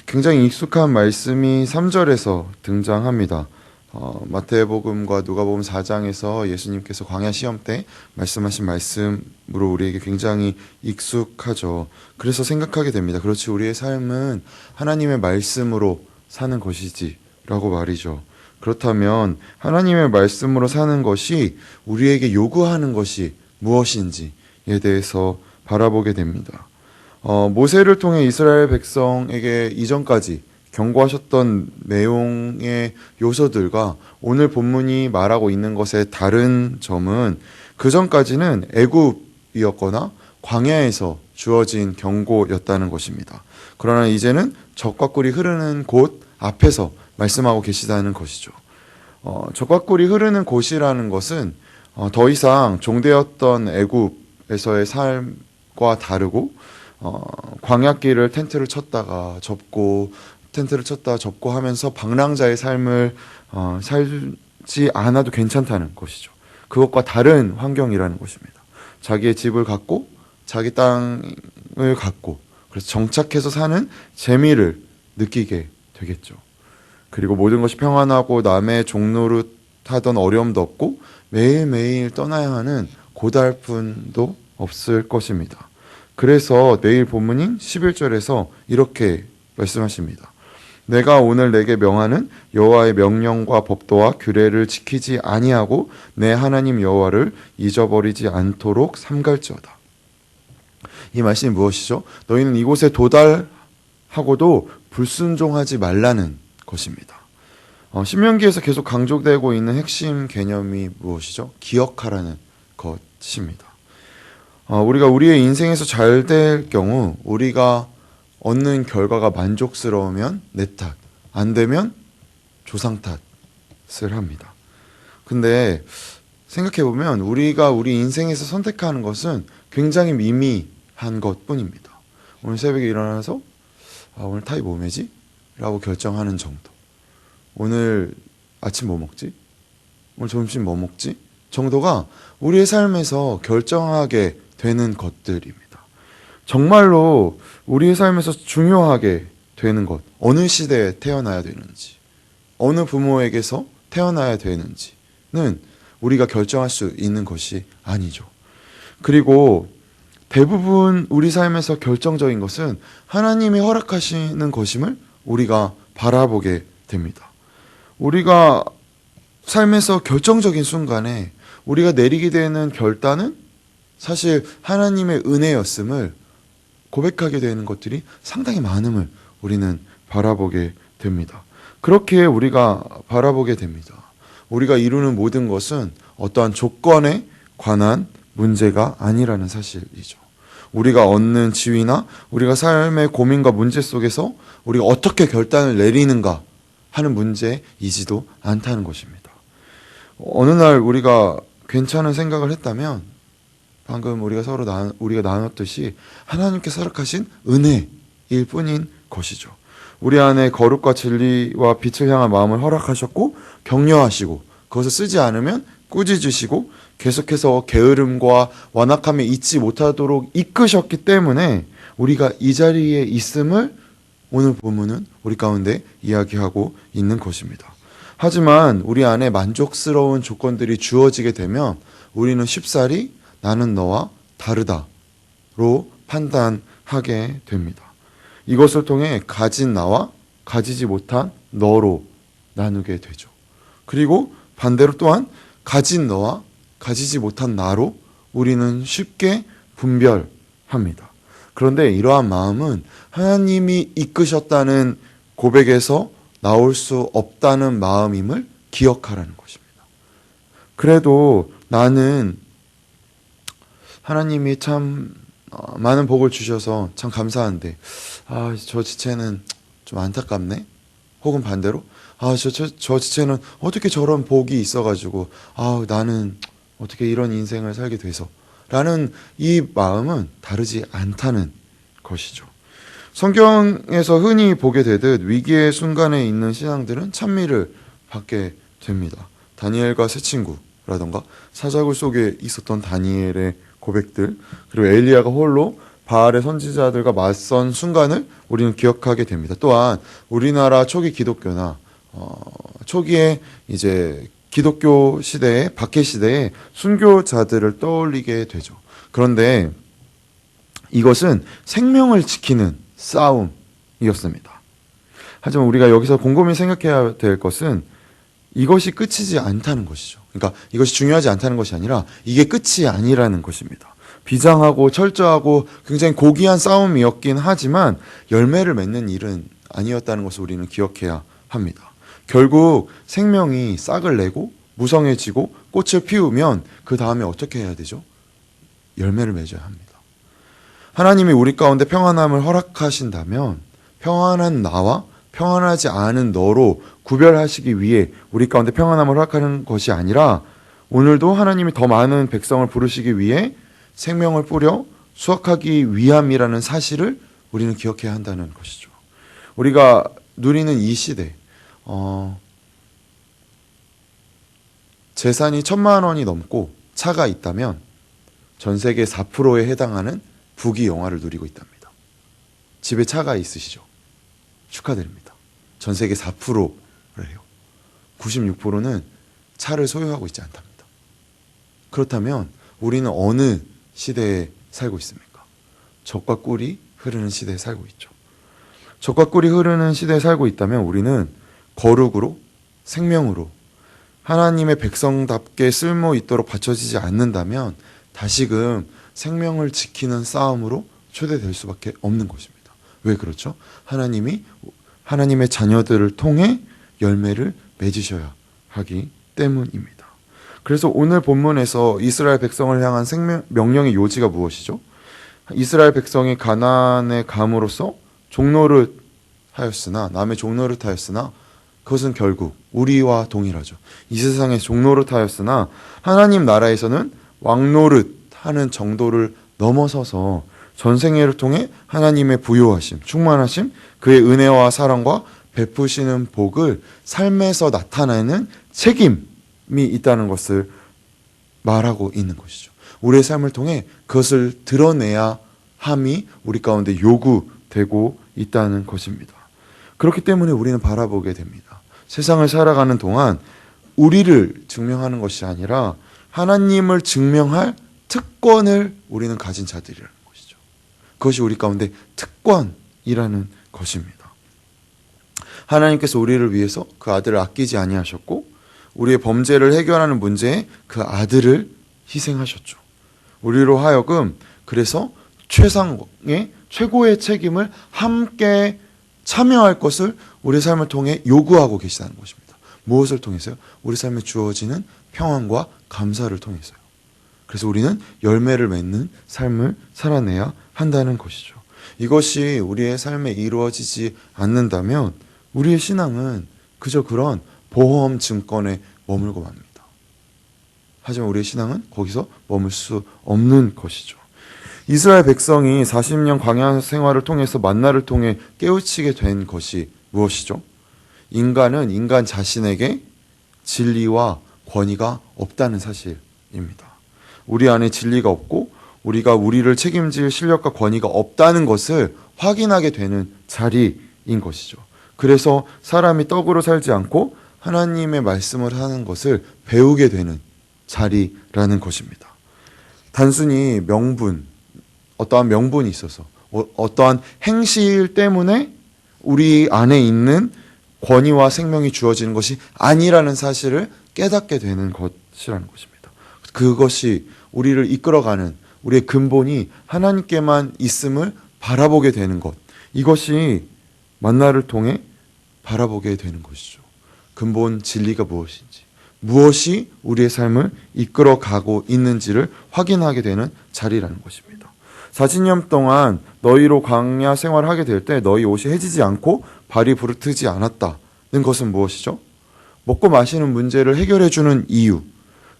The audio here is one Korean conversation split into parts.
굉장히 익숙한 말씀이 3절에서 등장합니다. 마태복음과 누가복음 4장에서 예수님께서 광야 시험 때 말씀하신 말씀으로 우리에게 굉장히 익숙하죠. 그래서 생각하게 됩니다. 그렇지, 우리의 삶은 하나님의 말씀으로 사는 것이지 라고 말이죠. 그렇다면 하나님의 말씀으로 사는 것이 우리에게 요구하는 것이 무엇인지에 대해서 바라보게 됩니다. 모세를 통해 이스라엘 백성에게 이전까지 경고하셨던 내용의 요소들과 오늘 본문이 말하고 있는 것의 다른 점은 그 전까지는 애굽이었거나 광야에서 주어진 경고였다는 것입니다. 그러나 이제는 젖과 꿀이 흐르는 곳 앞에서 말씀하고 계시다는 것이죠. 젖과 꿀이 흐르는 곳이라는 것은 더 이상 종되었던 애굽에서의 삶과 다르고 광야길을 텐트를 쳤다가 접고 텐트를 쳤다 접고 하면서 방랑자의 삶을 살지 않아도 괜찮다는 것이죠. 그것과 다른 환경이라는 것입니다. 자기의 집을 갖고 자기 땅을 갖고 그래서 정착해서 사는 재미를 느끼게 되겠죠. 그리고 모든 것이 평안하고 남의 종노릇하던 어려움도 없고 매일매일 떠나야 하는 고달픔도 없을 것입니다. 그래서 내일 본문인 11절에서 이렇게 말씀하십니다. 내가 오늘 내게 명하는 여호와의 명령과 법도와 규례를 지키지 아니하고 내 하나님 여호와를 잊어버리지 않도록 삼갈지어다. 이 말씀이 무엇이죠? 너희는 이곳에 도달하고도 불순종하지 말라는 것입니다. 신명기에서 계속 강조되고 있는 핵심 개념이 무엇이죠? 기억하라는 것입니다. 우리가 우리의 인생에서 잘 될 경우 우리가 얻는 결과가 만족스러우면 내 탓, 안 되면 조상 탓을 합니다. 근데 생각해보면 우리가 우리 인생에서 선택하는 것은 굉장히 미미한 것뿐입니다. 오늘 새벽에 일어나서 오늘 타이 뭐 매지? 라고 결정하는 정도. 오늘 아침 뭐 먹지? 오늘 점심 뭐 먹지? 정도가 우리의 삶에서 결정하게 되는 것들입니다. 정말로 우리의 삶에서 중요하게 되는 것, 어느 시대에 태어나야 되는지, 어느 부모에게서 태어나야 되는지는 우리가 결정할 수 있는 것이 아니죠. 그리고 대부분 우리 삶에서 결정적인 것은 하나님이 허락하시는 것임을 우리가 바라보게 됩니다. 우리가 삶에서 결정적인 순간에 우리가 내리게 되는 결단은 사실 하나님의 은혜였음을 고백하게 되는 것들이 상당히 많음을 우리는 바라보게 됩니다. 그렇게 우리가 바라보게 됩니다. 우리가 이루는 모든 것은 어떠한 조건에 관한 문제가 아니라는 사실이죠. 우리가 얻는 지위나 우리가 삶의 고민과 문제 속에서 우리가 어떻게 결단을 내리는가 하는 문제이지도 않다는 것입니다. 어느 날 우리가 괜찮은 생각을 했다면 방금 우리가 나눴듯이 하나님께서 허락하신 은혜일 뿐인 것이죠. 우리 안에 거룩과 진리와 빛을 향한 마음을 허락하셨고 격려하시고 그것을 쓰지 않으면 꾸짖으시고 계속해서 게으름과 완악함에 잊지 못하도록 이끄셨기 때문에 우리가 이 자리에 있음을 오늘 본문은 우리 가운데 이야기하고 있는 것입니다. 하지만 우리 안에 만족스러운 조건들이 주어지게 되면 우리는 쉽사리 나는 너와 다르다로 판단하게 됩니다. 이것을 통해 가진 나와 가지지 못한 너로 나누게 되죠. 그리고 반대로 또한 가진 너와 가지지 못한 나로 우리는 쉽게 분별합니다. 그런데 이러한 마음은 하나님이 이끄셨다는 고백에서 나올 수 없다는 마음임을 기억하라는 것입니다. 그래도 나는 하나님이 참 많은 복을 주셔서 참 감사한데 저 지체는 좀 안타깝네? 혹은 반대로 저 지체는 어떻게 저런 복이 있어가지고 나는 어떻게 이런 인생을 살게 돼서 라는 이 마음은 다르지 않다는 것이죠. 성경에서 흔히 보게 되듯 위기의 순간에 있는 신앙들은 찬미를 받게 됩니다. 다니엘과 새 친구라던가 사자굴 속에 있었던 다니엘의 고백들, 그리고 엘리야가 홀로 바알의 선지자들과 맞선 순간을 우리는 기억하게 됩니다. 또한 우리나라 초기 기독교나 초기에 이제 기독교 시대에 박해 시대에 순교자들을 떠올리게 되죠. 그런데 이것은 생명을 지키는 싸움이었습니다. 하지만 우리가 여기서 곰곰이 생각해야 될 것은 이것이 끝이지 않다는 것이죠. 그러니까 이것이 중요하지 않다는 것이 아니라 이게 끝이 아니라는 것입니다. 비장하고 철저하고 굉장히 고귀한 싸움이었긴 하지만 열매를 맺는 일은 아니었다는 것을 우리는 기억해야 합니다. 결국 생명이 싹을 내고 무성해지고 꽃을 피우면 그 다음에 어떻게 해야 되죠? 열매를 맺어야 합니다. 하나님이 우리 가운데 평안함을 허락하신다면 평안한 나와 평안하지 않은 너로 구별하시기 위해 우리 가운데 평안함을 허락하는 것이 아니라 오늘도 하나님이 더 많은 백성을 부르시기 위해 생명을 뿌려 수확하기 위함이라는 사실을 우리는 기억해야 한다는 것이죠. 우리가 누리는 이 시대, 재산이 1,000만 원이 넘고 차가 있다면 전 세계 4%에 해당하는 부귀 영화를 누리고 있답니다. 집에 차가 있으시죠? 축하드립니다. 전 세계 4%래요. 96%는 차를 소유하고 있지 않답니다. 그렇다면 우리는 어느 시대에 살고 있습니까? 젖과 꿀이 흐르는 시대에 살고 있죠. 젖과 꿀이 흐르는 시대에 살고 있다면 우리는 거룩으로 생명으로 하나님의 백성답게 쓸모 있도록 바쳐지지 않는다면 다시금 생명을 지키는 싸움으로 초대될 수밖에 없는 것입니다. 왜 그렇죠? 하나님의 자녀들을 통해 열매를 맺으셔야 하기 때문입니다. 그래서 오늘 본문에서 이스라엘 백성을 향한 명령의 요지가 무엇이죠? 이스라엘 백성이 가나안에 감으로써 남의 종노릇하였으나 그것은 결국 우리와 동일하죠. 이 세상의 종노릇하였으나 하나님 나라에서는 왕노릇하는 정도를 넘어서서 전생애를 통해 하나님의 부요하심, 충만하심, 그의 은혜와 사랑과 베푸시는 복을 삶에서 나타내는 책임이 있다는 것을 말하고 있는 것이죠. 우리의 삶을 통해 그것을 드러내야 함이 우리 가운데 요구되고 있다는 것입니다. 그렇기 때문에 우리는 바라보게 됩니다. 세상을 살아가는 동안 우리를 증명하는 것이 아니라 하나님을 증명할 특권을 우리는 가진 자들이라는 것이죠. 그것이 우리 가운데 특권이라는 것입니다. 하나님께서 우리를 위해서 그 아들을 아끼지 아니하셨고 우리의 범죄를 해결하는 문제에 그 아들을 희생하셨죠. 우리로 하여금 그래서 최고의 책임을 함께 참여할 것을 우리 삶을 통해 요구하고 계시다는 것입니다. 무엇을 통해서요? 우리 삶에 주어지는 평안과 감사를 통해서요. 그래서 우리는 열매를 맺는 삶을 살아내야 한다는 것이죠. 이것이 우리의 삶에 이루어지지 않는다면 우리의 신앙은 그저 그런 보험 증권에 머물고 맙니다. 하지만 우리의 신앙은 거기서 머물 수 없는 것이죠. 이스라엘 백성이 40년 광야 생활을 통해서 만나를 통해 깨우치게 된 것이 무엇이죠? 인간은 인간 자신에게 진리와 권위가 없다는 사실입니다. 우리 안에 진리가 없고 우리가 우리를 책임질 실력과 권위가 없다는 것을 확인하게 되는 자리인 것이죠. 그래서 사람이 떡으로 살지 않고 하나님의 말씀을 하는 것을 배우게 되는 자리라는 것입니다. 단순히 어떠한 명분이 있어서 어떠한 행실 때문에 우리 안에 있는 권위와 생명이 주어지는 것이 아니라는 사실을 깨닫게 되는 것이라는 것입니다. 그것이 우리를 이끌어가는 우리의 근본이 하나님께만 있음을 바라보게 되는 것, 이것이 만나를 통해 바라보게 되는 것이죠. 근본 진리가 무엇이 우리의 삶을 이끌어가고 있는지를 확인하게 되는 자리라는 것입니다. 40년 동안 너희로 광야 생활을 하게 될 때 너희 옷이 해지지 않고 발이 부르트지 않았다는 것은 무엇이죠? 먹고 마시는 문제를 해결해 주는 이유,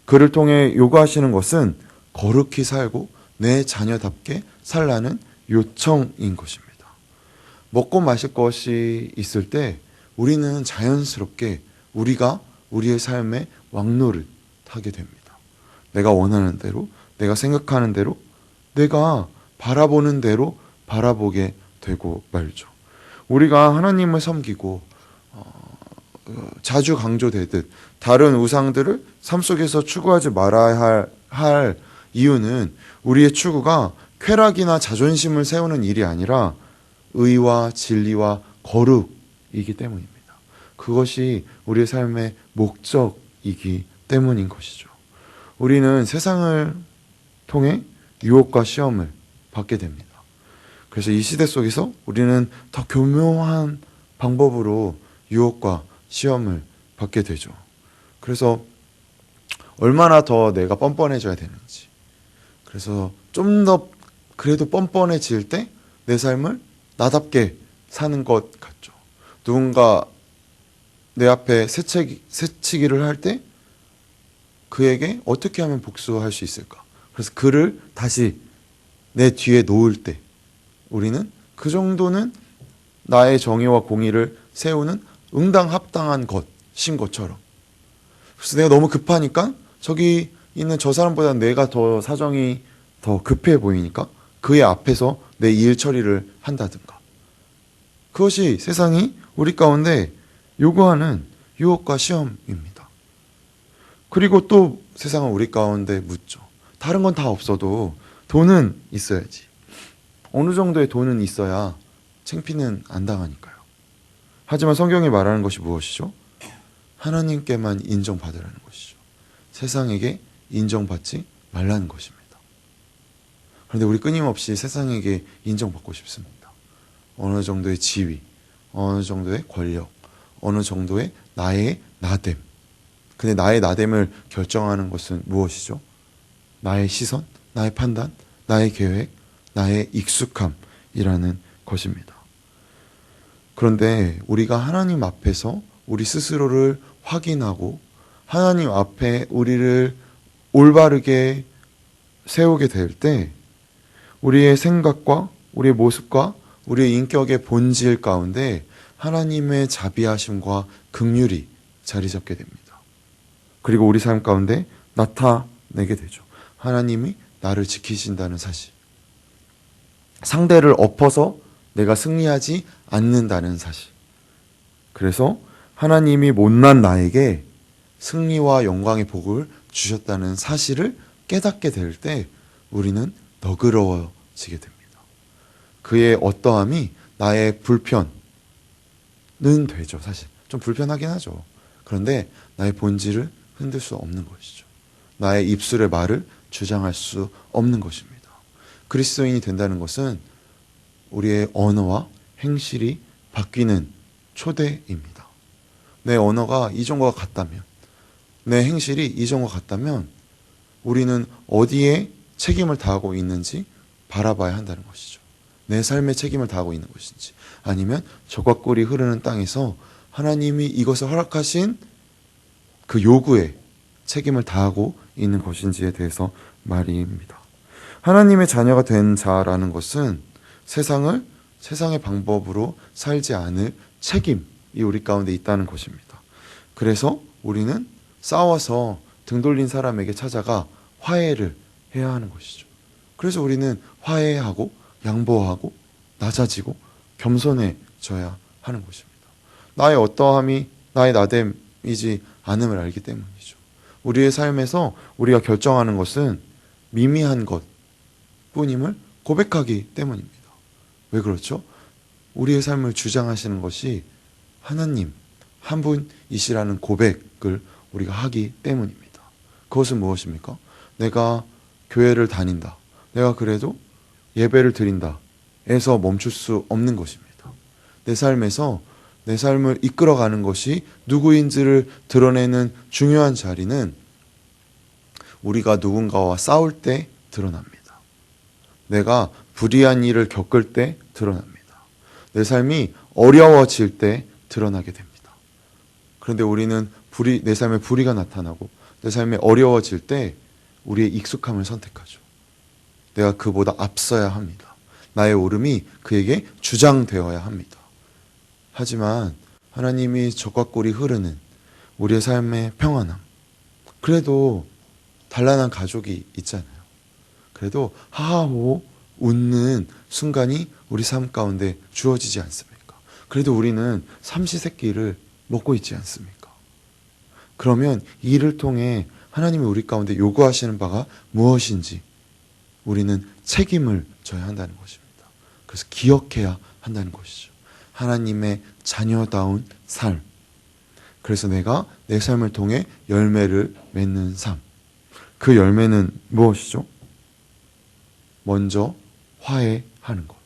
그를 통해 요구하시는 것은 거룩히 살고 내 자녀답게 살라는 요청인 것입니다. 먹고 마실 것이 있을 때 우리는 자연스럽게 우리가 우리의 삶에 왕노릇 하게 됩니다. 내가 원하는 대로, 내가 생각하는 대로, 내가 바라보는 대로 바라보게 되고 말죠. 우리가 하나님을 섬기고 자주 강조되듯 다른 우상들을 삶 속에서 추구하지 말아야 할 이유는 우리의 추구가 쾌락이나 자존심을 세우는 일이 아니라 의와 진리와 거룩이기 때문입니다. 그것이 우리의 삶의 목적이기 때문인 것이죠. 우리는 세상을 통해 유혹과 시험을 받게 됩니다. 그래서 이 시대 속에서 우리는 더 교묘한 방법으로 유혹과 시험을 받게 되죠. 그래서 얼마나 더 내가 뻔뻔해져야 되는지, 그래서 좀 더 그래도 뻔뻔해질 때 내 삶을 나답게 사는 것 같죠. 누군가 내 앞에 새치기를 할 때 그에게 어떻게 하면 복수할 수 있을까? 그래서 그를 다시 내 뒤에 놓을 때 우리는 그 정도는 나의 정의와 공의를 세우는 응당합당한 것인 것처럼, 그래서 내가 너무 급하니까 저기 있는 저 사람보다 내가 더 사정이 더 급해 보이니까 그의 앞에서 내 일 처리를 한다든가, 그것이 세상이 우리 가운데 요구하는 유혹과 시험입니다. 그리고 또 세상은 우리 가운데 묻죠. 다른 건 다 없어도 돈은 있어야지. 어느 정도의 돈은 있어야 창피는 안 당하니까요. 하지만 성경이 말하는 것이 무엇이죠? 하나님께만 인정받으라는 것이죠. 세상에게 인정받지 말라는 것입니다. 그런데 우리 끊임없이 세상에게 인정받고 싶습니다. 어느 정도의 지위, 어느 정도의 권력, 어느 정도의 나의 나됨. 근데 나의 나됨을 결정하는 것은 무엇이죠? 나의 시선, 나의 판단, 나의 계획, 나의 익숙함이라는 것입니다. 그런데 우리가 하나님 앞에서 우리 스스로를 확인하고 하나님 앞에 우리를 올바르게 세우게 될 때 우리의 생각과 우리의 모습과 우리의 인격의 본질 가운데 하나님의 자비하심과 긍휼이 자리 잡게 됩니다. 그리고 우리 삶 가운데 나타내게 되죠. 하나님이 나를 지키신다는 사실. 상대를 엎어서 내가 승리하지 않는다는 사실. 그래서 하나님이 못난 나에게 승리와 영광의 복을 주셨다는 사실을 깨닫게 될 때 우리는 너그러워지게 됩니다. 그의 어떠함이 나의 불편은 되죠. 사실 좀 불편하긴 하죠. 그런데 나의 본질을 흔들 수 없는 것이죠. 나의 입술의 말을 주장할 수 없는 것입니다. 그리스도인이 된다는 것은 우리의 언어와 행실이 바뀌는 초대입니다. 내 언어가 이전과 같다면, 내 행실이 이전과 같다면 우리는 어디에 책임을 다하고 있는지 바라봐야 한다는 것이죠. 내 삶에 책임을 다하고 있는 것인지, 아니면 적과 꿀이 흐르는 땅에서 하나님이 이것을 허락하신 그 요구에 책임을 다하고 있는 것인지에 대해서 말입니다. 하나님의 자녀가 된 자라는 것은 세상의 방법으로 살지 않을 책임이 우리 가운데 있다는 것입니다. 그래서 우리는 싸워서 등 돌린 사람에게 찾아가 화해를 해야 하는 것이죠. 그래서 우리는 화해하고 양보하고 낮아지고 겸손해져야 하는 것입니다. 나의 어떠함이 나의 나됨이지 않음을 알기 때문이죠. 우리의 삶에서 우리가 결정하는 것은 미미한 것 뿐임을 고백하기 때문입니다. 왜 그렇죠? 우리의 삶을 주장하시는 것이 하나님 한 분이시라는 고백을 우리가 하기 때문입니다. 그것은 무엇입니까? 내가 교회를 다닌다, 내가 그래도 예배를 드린다 에서 멈출 수 없는 것입니다. 내 삶에서 내 삶을 이끌어가는 것이 누구인지를 드러내는 중요한 자리는 우리가 누군가와 싸울 때 드러납니다. 내가 불의한 일을 겪을 때 드러납니다. 내 삶이 어려워질 때 드러나게 됩니다. 그런데 우리는 내 삶에 불의가 나타나고 내 삶에 어려워질 때 우리의 익숙함을 선택하죠. 내가 그보다 앞서야 합니다. 나의 오름이 그에게 주장되어야 합니다. 하지만 하나님이 적과 꿀이 흐르는 우리의 삶의 평안함, 그래도 단란한 가족이 있잖아요. 그래도 하하호 웃는 순간이 우리 삶 가운데 주어지지 않습니까? 그래도 우리는 삼시세끼를 먹고 있지 않습니까? 그러면 이 일을 통해 하나님이 우리 가운데 요구하시는 바가 무엇인지 우리는 책임을 져야 한다는 것입니다. 그래서 기억해야 한다는 것이죠. 하나님의 자녀다운 삶. 그래서 내가 내 삶을 통해 열매를 맺는 삶. 그 열매는 무엇이죠? 먼저 화해하는 것.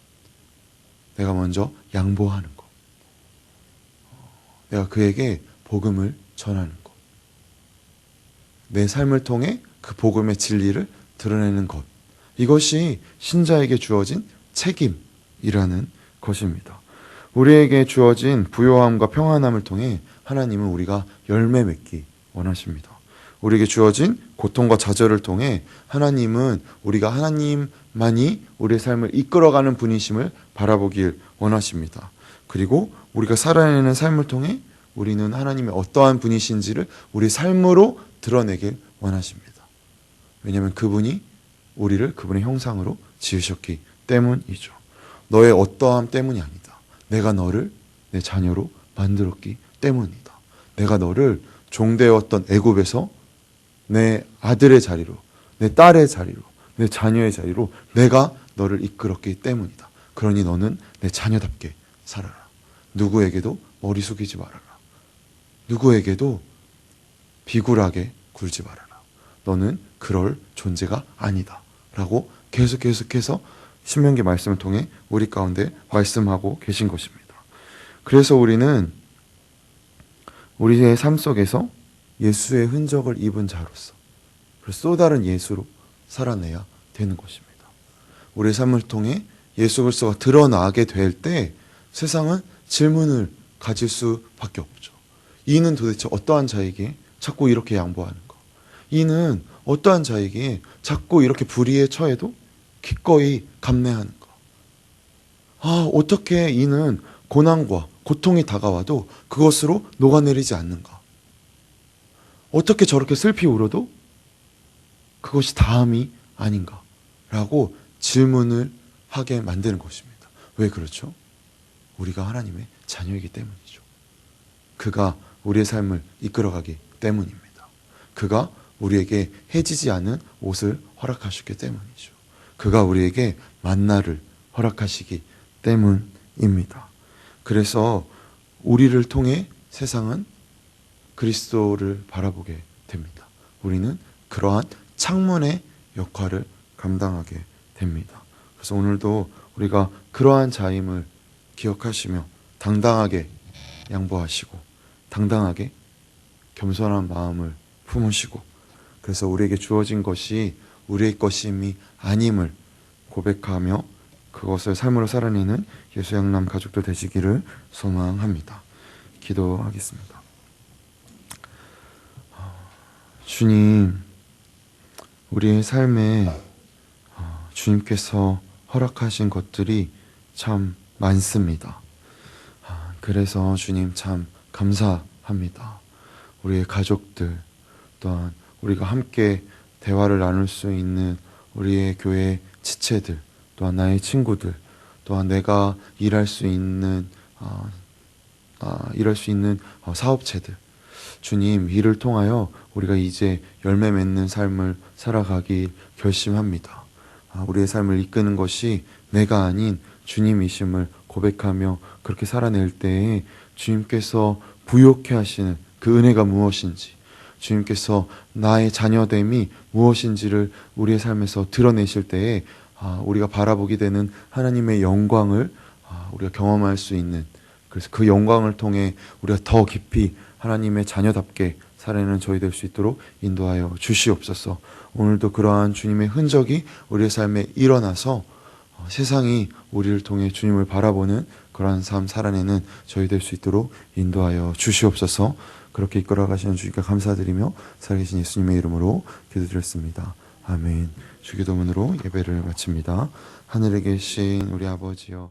내가 먼저 양보하는 것. 내가 그에게 복음을 전하는 것. 내 삶을 통해 그 복음의 진리를 드러내는 것. 이것이 신자에게 주어진 책임이라는 것입니다. 우리에게 주어진 부요함과 평안함을 통해 하나님은 우리가 열매 맺기 원하십니다. 우리에게 주어진 고통과 좌절을 통해 하나님은 우리가 하나님만이 우리의 삶을 이끌어가는 분이심을 바라보길 원하십니다. 그리고 우리가 살아내는 삶을 통해 우리는 하나님의 어떠한 분이신지를 우리 삶으로 드러내길 원하십니다. 왜냐하면 그분이 우리를 그분의 형상으로 지으셨기 때문이죠. 너의 어떠함 때문이 아니다. 내가 너를 내 자녀로 만들었기 때문이다. 내가 너를 종되었던 애굽에서 내 아들의 자리로, 내 딸의 자리로, 내 자녀의 자리로 내가 너를 이끌었기 때문이다. 그러니 너는 내 자녀답게 살아라. 누구에게도 머리 숙이지 말아라. 누구에게도 비굴하게 굴지 말아라. 너는 그럴 존재가 아니다. 라고 계속해서 신명기 말씀을 통해 우리 가운데 말씀하고 계신 것입니다. 그래서 우리는 우리의 삶 속에서 예수의 흔적을 입은 자로서 또 다른 예수로 살아내야 되는 것입니다. 우리의 삶을 통해 예수 그리스도가 드러나게 될 때 세상은 질문을 가질 수밖에 없죠. 이는 도대체 어떠한 자에게 자꾸 이렇게 양보하는가? 이는 어떠한 자에게 자꾸 이렇게 불의에 처해도 기꺼이 감내하는가? 어떻게 이는 고난과 고통이 다가와도 그것으로 녹아내리지 않는가? 어떻게 저렇게 슬피 울어도 그것이 다음이 아닌가? 라고 질문을 하게 만드는 것입니다. 왜 그렇죠? 우리가 하나님의 자녀이기 때문이죠. 그가 우리의 삶을 이끌어가기 때문입니다. 그가 우리에게 해지지 않은 옷을 허락하셨기 때문이죠. 그가 우리에게 만나를 허락하시기 때문입니다. 그래서 우리를 통해 세상은 그리스도를 바라보게 됩니다. 우리는 그러한 창문의 역할을 감당하게 됩니다. 그래서 오늘도 우리가 그러한 자임을 기억하시며 당당하게 양보하시고 당당하게 겸손한 마음을 품으시고 그래서 우리에게 주어진 것이 우리의 것임이 아님을 고백하며 그것을 삶으로 살아내는 예수양남 가족들 되시기를 소망합니다. 기도하겠습니다. 주님, 우리의 삶에 주님께서 허락하신 것들이 참 많습니다. 그래서 주님 참 감사합니다. 우리의 가족들 또한 우리가 함께 대화를 나눌 수 있는 우리의 교회 지체들 또한 나의 친구들 또한 내가 일할 수 있는 사업체들 주님 이를 통하여 우리가 이제 열매 맺는 삶을 살아가길 결심합니다. 우리의 삶을 이끄는 것이 내가 아닌 주님이심을 고백하며 그렇게 살아낼 때에 주님께서 부욕해 하시는 그 은혜가 무엇인지 주님께서 나의 자녀됨이 무엇인지를 우리의 삶에서 드러내실 때에 우리가 바라보게 되는 하나님의 영광을 우리가 경험할 수 있는 그래서 그 영광을 통해 우리가 더 깊이 하나님의 자녀답게 살아내는 저희 될 수 있도록 인도하여 주시옵소서. 오늘도 그러한 주님의 흔적이 우리의 삶에 일어나서 세상이 우리를 통해 주님을 바라보는 그러한 삶 살아내는 저희 될 수 있도록 인도하여 주시옵소서. 그렇게 이끌어 가시는 주님께 감사드리며 살아계신 예수님의 이름으로 기도드렸습니다. 아멘. 주기도문으로 예배를 마칩니다. 하늘에 계신 우리 아버지여